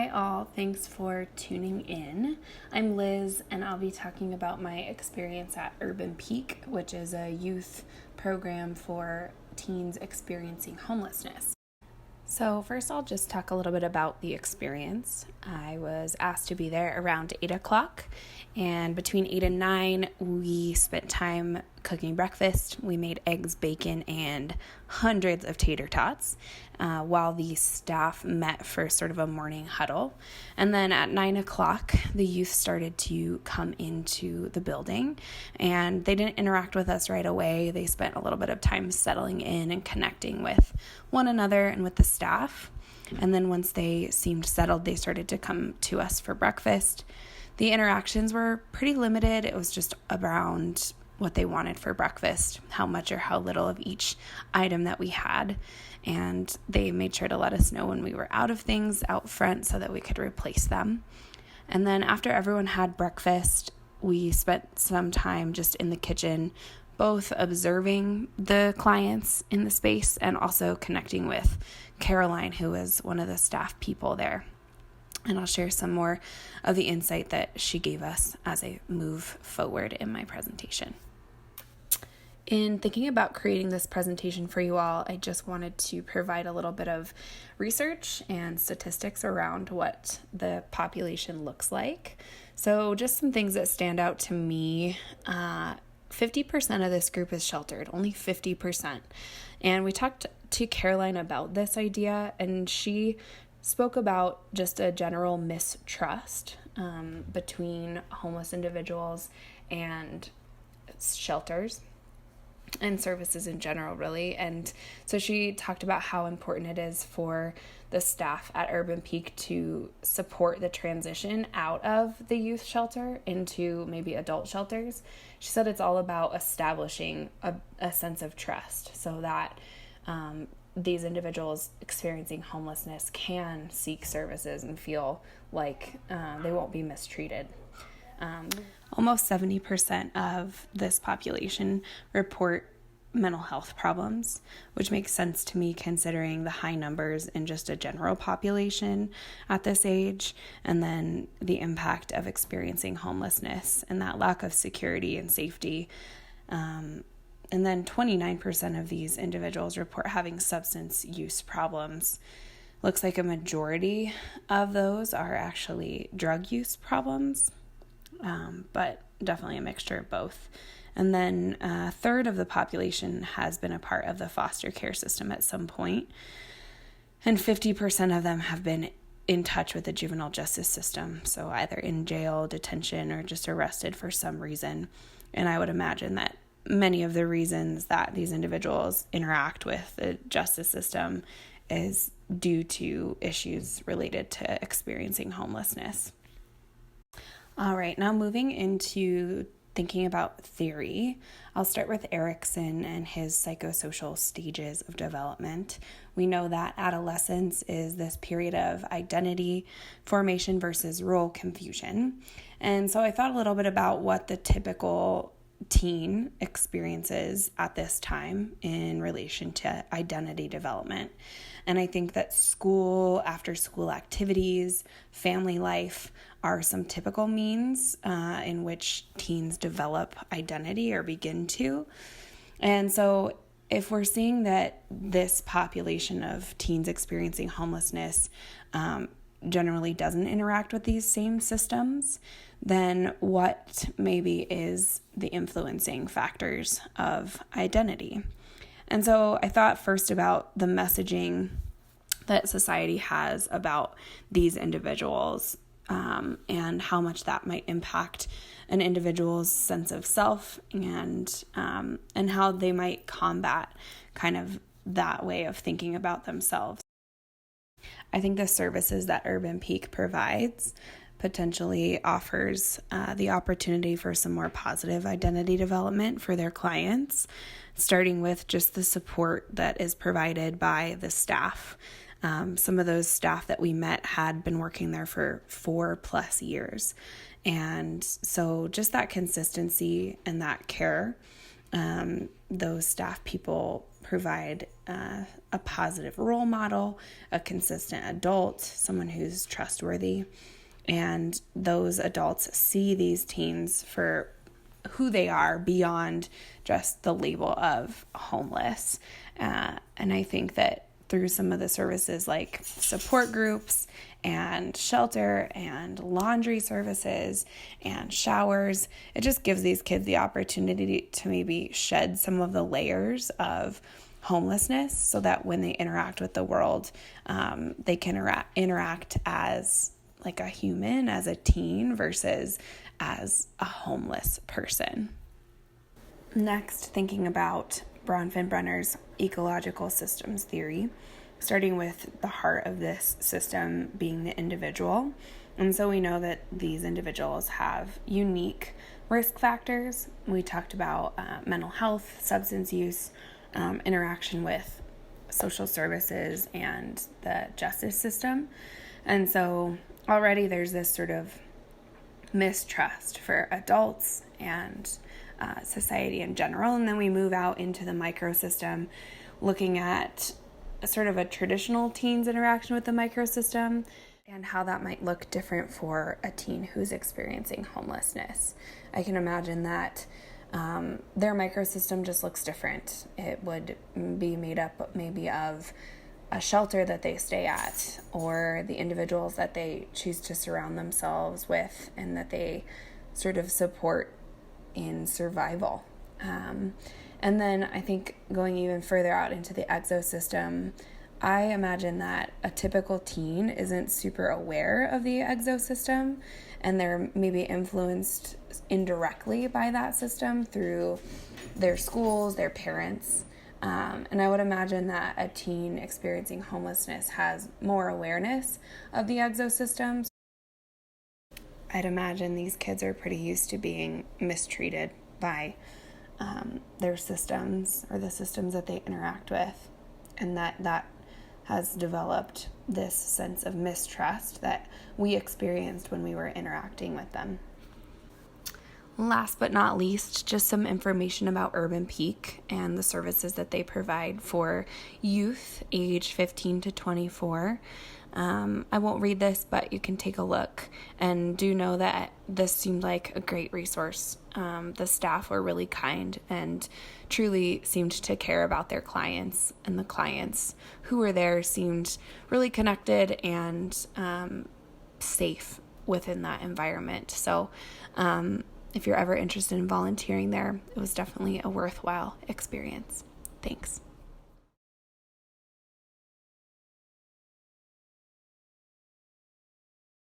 Hi all, thanks for tuning in. I'm Liz and I'll be talking about my experience at Urban Peak, which is a youth program for teens experiencing homelessness. So first I'll just talk a little bit about the experience. I was asked to be there around 8 o'clock, and between 8 and 9 we spent time cooking breakfast. We made eggs, bacon, and hundreds of tater tots while the staff met for sort of a morning huddle. And then at 9 o'clock, the youth started to come into the building, and they didn't interact with us right away. They spent a little bit of time settling in and connecting with one another and with the staff. And then once they seemed settled, they started to come to us for breakfast. The interactions were pretty limited. It was just around what they wanted for breakfast, how much or how little of each item that we had. And they made sure to let us know when we were out of things out front so that we could replace them. And then after everyone had breakfast, we spent some time just in the kitchen, both observing the clients in the space and also connecting with Caroline, who was one of the staff people there. And I'll share some more of the insight that she gave us as I move forward in my presentation. In thinking about creating this presentation for you all, I just wanted to provide a little bit of research and statistics around what the population looks like. So just some things that stand out to me. 50% of this group is sheltered, only 50%. And we talked to Caroline about this idea, and she spoke about just a general mistrust between homeless individuals and shelters and services in general, really. And so she talked about how important it is for the staff at Urban Peak to support the transition out of the youth shelter into maybe adult shelters. She said it's all about establishing a sense of trust so that these individuals experiencing homelessness can seek services and feel like they won't be mistreated. Almost 70% of this population report mental health problems, which makes sense to me considering the high numbers in just a general population at this age, and then the impact of experiencing homelessness and that lack of security and safety. And then 29% of these individuals report having substance use problems. Looks like a majority of those are actually drug use problems, but definitely a mixture of both. And then a third of the population has been a part of the foster care system at some point, and 50% of them have been in touch with the juvenile justice system, so either in jail, detention, or just arrested for some reason. And I would imagine that many of the reasons that these individuals interact with the justice system is due to issues related to experiencing homelessness. All right, now moving into thinking about theory, I'll start with Erikson and his psychosocial stages of development. We know that adolescence is this period of identity formation versus role confusion. And so I thought a little bit about what the typical teen experiences at this time in relation to identity development. And I think that school, after school activities, family life are some typical means in which teens develop identity or begin to. And so if we're seeing that this population of teens experiencing homelessness generally doesn't interact with these same systems, then what maybe is the influencing factors of identity? And so I thought first about the messaging that society has about these individuals and how much that might impact an individual's sense of self and how they might combat kind of that way of thinking about themselves. I think the services that Urban Peak provides potentially offers the opportunity for some more positive identity development for their clients, starting with just the support that is provided by the staff. Some of those staff that we met had been working there for 4+ years. And so just that consistency and that care, those staff people provide a positive role model, a consistent adult, someone who's trustworthy. And those adults see these teens for who they are beyond just the label of homeless. And I think that through some of the services like support groups and shelter and laundry services and showers, it just gives these kids the opportunity to maybe shed some of the layers of homelessness so that when they interact with the world, they can interact as like a human, as a teen versus as a homeless person. Next, thinking about Bronfenbrenner's ecological systems theory, starting with the heart of this system being the individual. And so we know that these individuals have unique risk factors. We talked about mental health, substance use, interaction with social services, and the justice system. And so already there's this sort of mistrust for adults and society in general. And then we move out into the microsystem, looking at sort of a traditional teen's interaction with the microsystem and how that might look different for a teen who's experiencing homelessness. I can imagine that their microsystem just looks different. It would be made up maybe of a shelter that they stay at, or the individuals that they choose to surround themselves with and that they sort of support in survival. And then I think going even further out into the exosystem, I imagine that a typical teen isn't super aware of the exosystem, and they're maybe influenced indirectly by that system through their schools, their parents. And I would imagine that a teen experiencing homelessness has more awareness of the exosystems. I'd imagine these kids are pretty used to being mistreated by their systems or the systems that they interact with, and that has developed this sense of mistrust that we experienced when we were interacting with them. Last but not least, just some information about Urban Peak and the services that they provide for youth age 15 to 24. I won't read this, but you can take a look, and do know that this seemed like a great resource. The staff were really kind and truly seemed to care about their clients, and the clients who were there seemed really connected and safe within that environment. So if you're ever interested in volunteering there, it was definitely a worthwhile experience. Thanks.